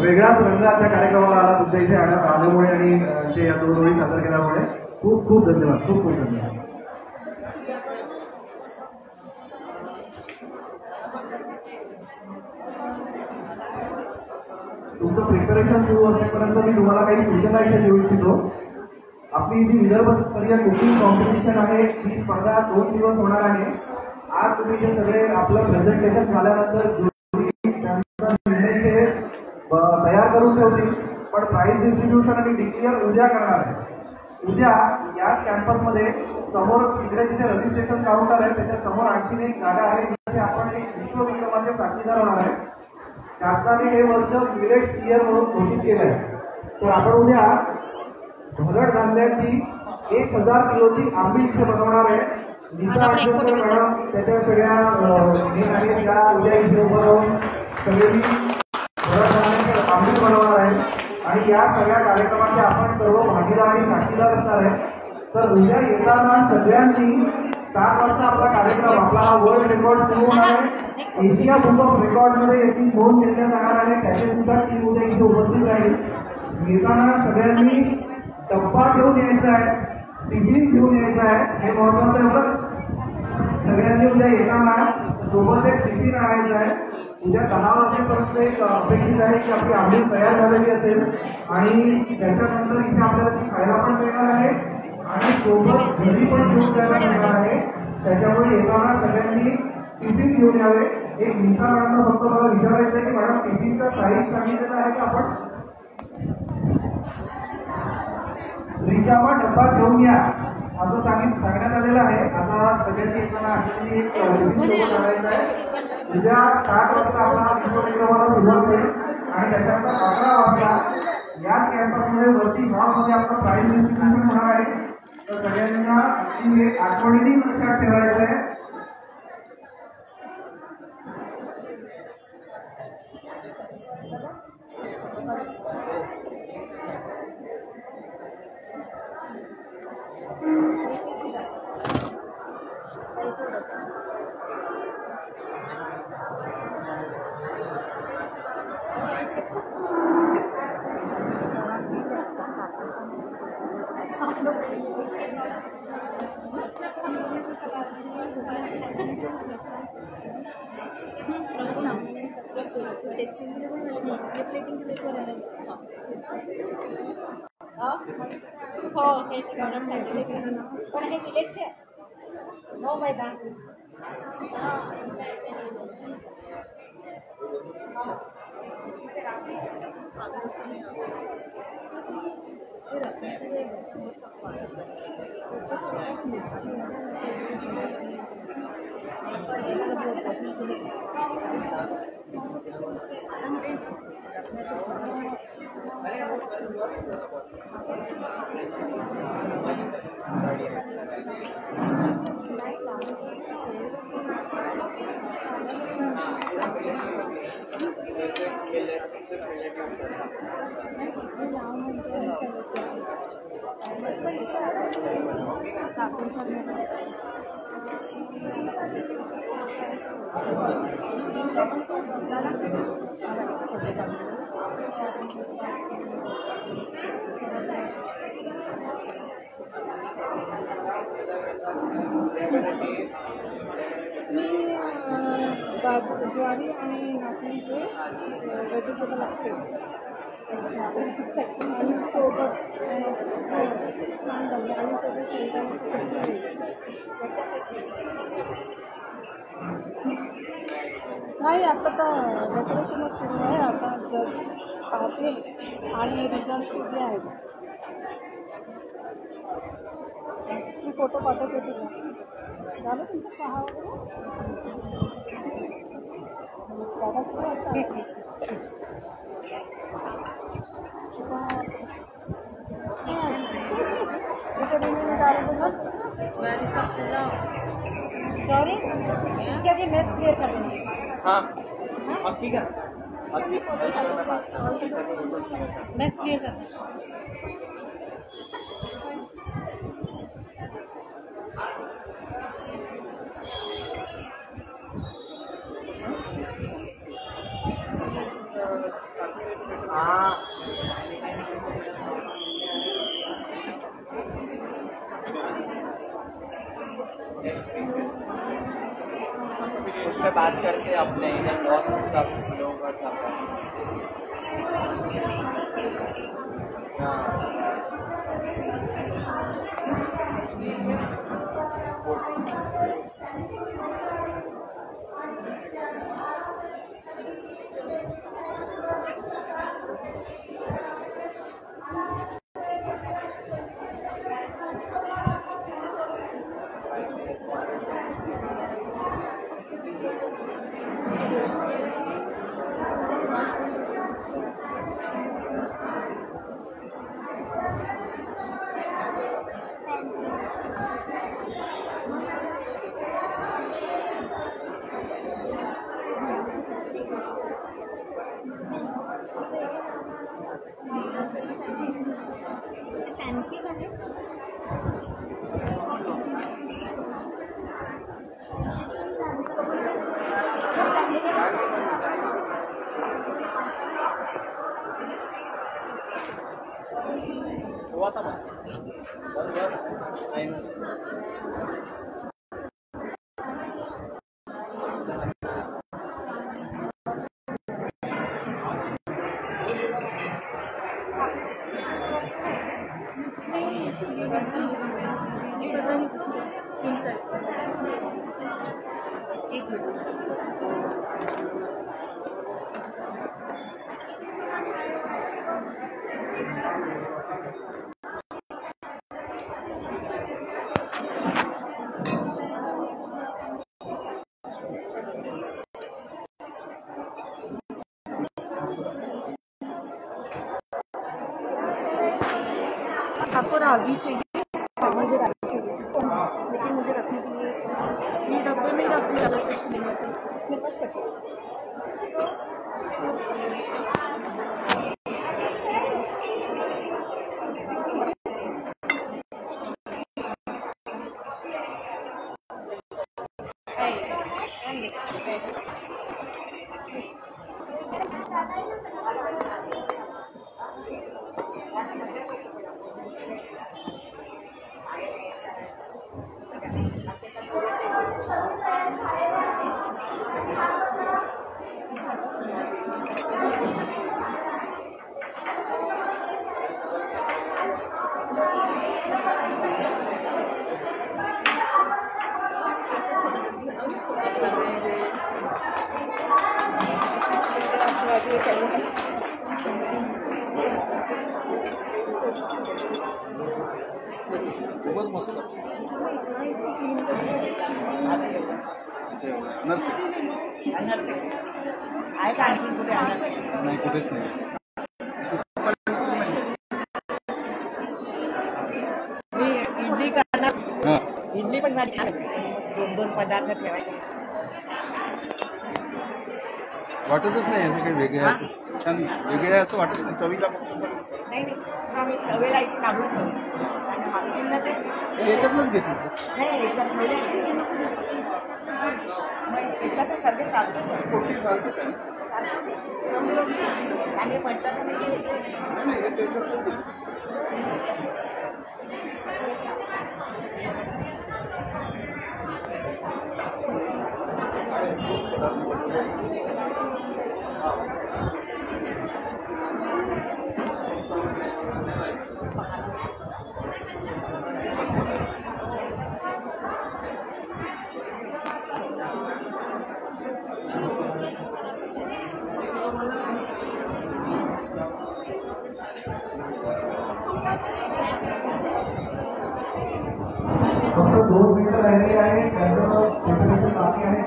वेगळाच रंग आजच्या कार्यक्रमाला आला तुमच्या इथे आल्यामुळे आणि ते या दोन ओळी सादर केल्यामुळे खूप खूप धन्यवाद. खूप खूप धन्यवाद. तुमचं प्रिपरेशन सुरू असेपर्यंत मी तुम्हाला काही सूचना इथे देऊ इच्छितो. आपली जी विदर्भस्तरीय कुकिंग कॉम्पिटिशन आहे ही स्पर्धा 2 दिवस होणार आहे. आज तुम्ही जे सगळे आपलं प्रेझेंटेशन झाल्यानंतर तयार करून ठेवतील, पण प्राइज डिस्ट्रीब्युशन आणि डिक्लेअर उद्या करणार आहे. उद्या याच कॅम्पसमध्ये समोर तिकडे जिथे रजिस्ट्रेशन काउंटर आहे त्याच्या समोर आणखीन एक जागा आहे जिथे आपण एक विश्वविक्रमाचे साक्षीदार होणार आहे. शासनाने हे वर्ष मिलेट्स इयर म्हणून घोषित केलं आहे. तर आपण उद्या भरड धान्याची 1000 किलोची आंबील इथे बनवणार आहे. नीता अडचणकर मॅडम त्याच्या सगळ्या हे आहेत त्या उद्या इथे उभं राहून सगळी भरड धान्याची आंबील बनवणार आहे आणि या सगळ्या कार्यक्रमाचे आपण सर्व भागीदार आणि साक्षीदार असणार आहे. तर उद्या येताना सगळ्यांनी 7 वाजता आपला कार्यक्रम आपला हा वर्ल्ड रेकॉर्ड सुरू होणार आहे. एशिया बुक ऑफ रेकॉर्डमध्ये याची नोंद घेतल्या जाणार आहे. त्याचे सुद्धा टीम उद्या इथे उपस्थित राहील. येताना सगळ्यांनी डब्बा घेऊन यायचा आहे, टिफिन घेऊन यायचा आहे, हे महत्वाचं आहे बरं. सगळ्यांनी उद्या येताना सोबत एक टिफिन आणायचा आहे. उद्या 10 वाजेपर्यंत एक अपेक्षित आहे की आपली आंबील तयार झालेली असेल आणि त्याच्यानंतर इथे आपल्याला ती खायला पण मिळणार आहे आणि सोबत घरी पण घेऊन जायला मिळणार आहे. त्याच्यामुळे येताना सगळ्यांनी टिफिन घेऊन यावे. एक नीता मॅडमला फक्त मला विचारायचं आहे की मॅडम टिफिनचा साईज सांगितलेला आहे की आपण रिकामा डब्बा घेऊन या असं सांगण्यात आलेलं आहे. आता सगळ्यांनी येताना आणखी एक टिफिन सोबत आणायचं आहे. उद्या 7 वाजता आपला विश्वविक्रमाला सुरुवात होईल आणि त्याच्यानंतर 11 वाजता याच कॅम्पसमध्ये वरती हॉलमध्ये आपलं प्राइज डिस्ट्रीब्युशन होणार आहे. तर सगळ्यांना हे आठवणीने लक्षात ठेवायचं आहे. हो हे पण हे मिलेटचे हो मैदान ज्वारी आणि नाचणीचे वेजिटेबल लागते आणि सोबत आणि सोबत नाही आता तर डेकोरेशनच सुरू आहे. आता जज पाहते आणि रिझल्ट सुद्धा आहेत. मी फोटो पाठवते तुला. झालं तुमचं पहा दादा किती वाजता सॉरी क्या जी मैथ क्लियर कर देंगे. हाँ अब ठीक है मैथ क्लियर कर उसमें बात करके अपने इधर बहुत सब लोगों का सब हुआ था बस आपको रागी चाहिए? मुझे रागी चाहिए, लेकिन मुझे रखने के लिए ये डब्बे में ही रखने ज़्यादा कुछ नहीं है मेरे पास कैसे। आहे का आणखी कुठे नाही कुठेच नाही मी इडली करणार इडली पण माझी छान दोन दोन पदार्थ ठेवायचे वाटतच नाही असं काही वेगळे आहे छान वेगळे आहे असं वाटत नाही चवीला नाही आम्ही चवेला इथे काढून ठेवतो आणि मागतील ते याच्यातनंच घेतलं नाही याच्यात ठेवले याच्यात सगळे चालतं कोटी सारखंच आहे आणि म्हटलं तर नाही हे त्याच्यातच फक्त 2 मिनिटं राहिलेली आहे त्याचं प्रिपरेशन बाकी आहे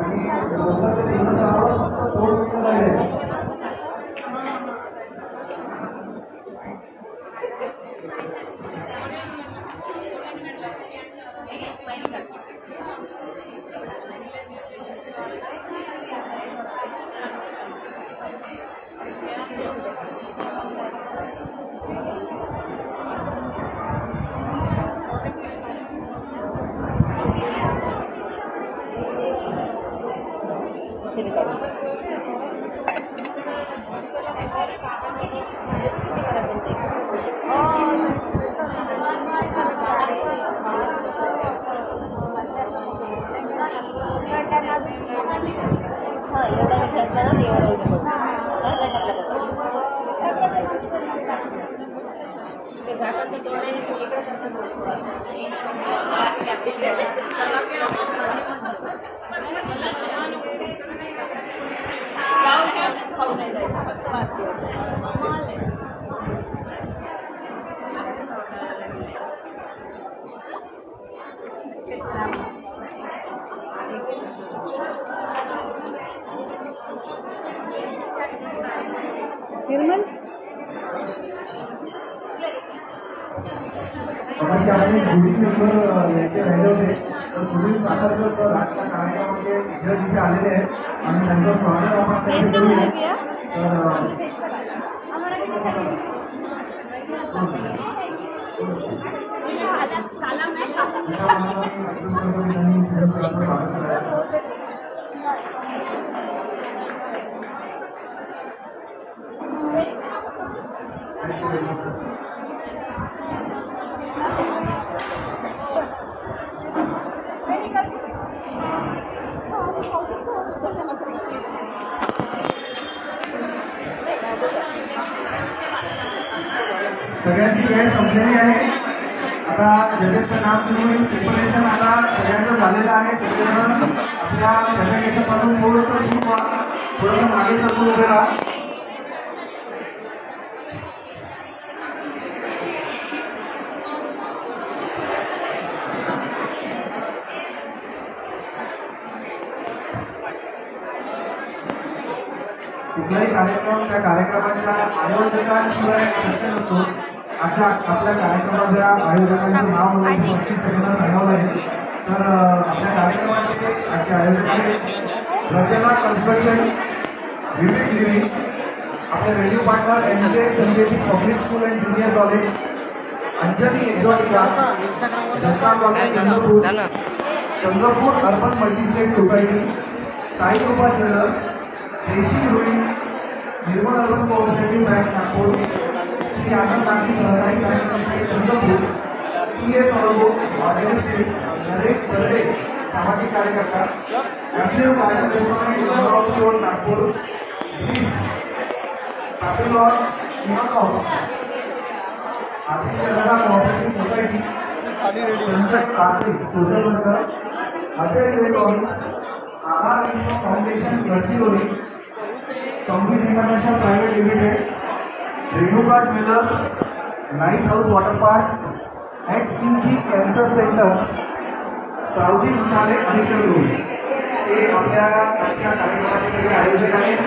आणि लवकर ते निघून जावं फक्त 2 मिनिटं राहिले निर्मल आपण जुडी मेंबर याचे राहिले होते तर सुनील साखरकर सर आजच्या कार्यक्रमामध्ये तिथे आलेले आहेत आणि त्यांचं स्वागत आपण त्यांनी करूया. सगळ्यांची वेळ संपलेली आहे. आता जजेसचं नाव सुरू होईल. प्रिपरेशन आता सगळ्यांचं झालेलं आहे. सगळेजण आपल्या प्रेझेंटेशन पासून थोडंसं दूर व्हा, थोडंसं मागे सरकून उभे राहा. कुठलाही कार्यक्रम त्या कार्यक्रमाच्या आयोजकांशिवाय शक्य नसतो. आजच्या आपल्या कार्यक्रमाच्या आयोजकांचं नाव मला नक्की सगळ्यांना सांगावं लागेल. तर आपल्या कार्यक्रमाचे आजचे आयोजक आहेत रचना कन्स्ट्रक्शन, विविध लिव्हिंग, आपले radio partner NJ Sanjay public school and junior college, Anjani exotica, Janata college Chandrapur urban multistate society, Sai Krupa jewellers, Deshi Gruhini, Nirmal urban cooperative bank Nagpur, Shri Anand Nagari Sahakari bank Chandrapur, TS Orgo, organic sweets, Naresh Barde सामाजिक कार्यकर्ता, ambience garden restaurant Amravati road Nagpur, bridge papillon event house, Aditya Janata cooperative society, Sanjay Kartik social worker, Ajay electronics, आधार Vishwa foundation Gadchiroli, Sangeet international private limited, Renuka jewellers, light house water park, HCG cancer centre, Saoji Masale Aniket road हे आपल्या कार्यक्रमाचे सगळे आयोजक आहेत.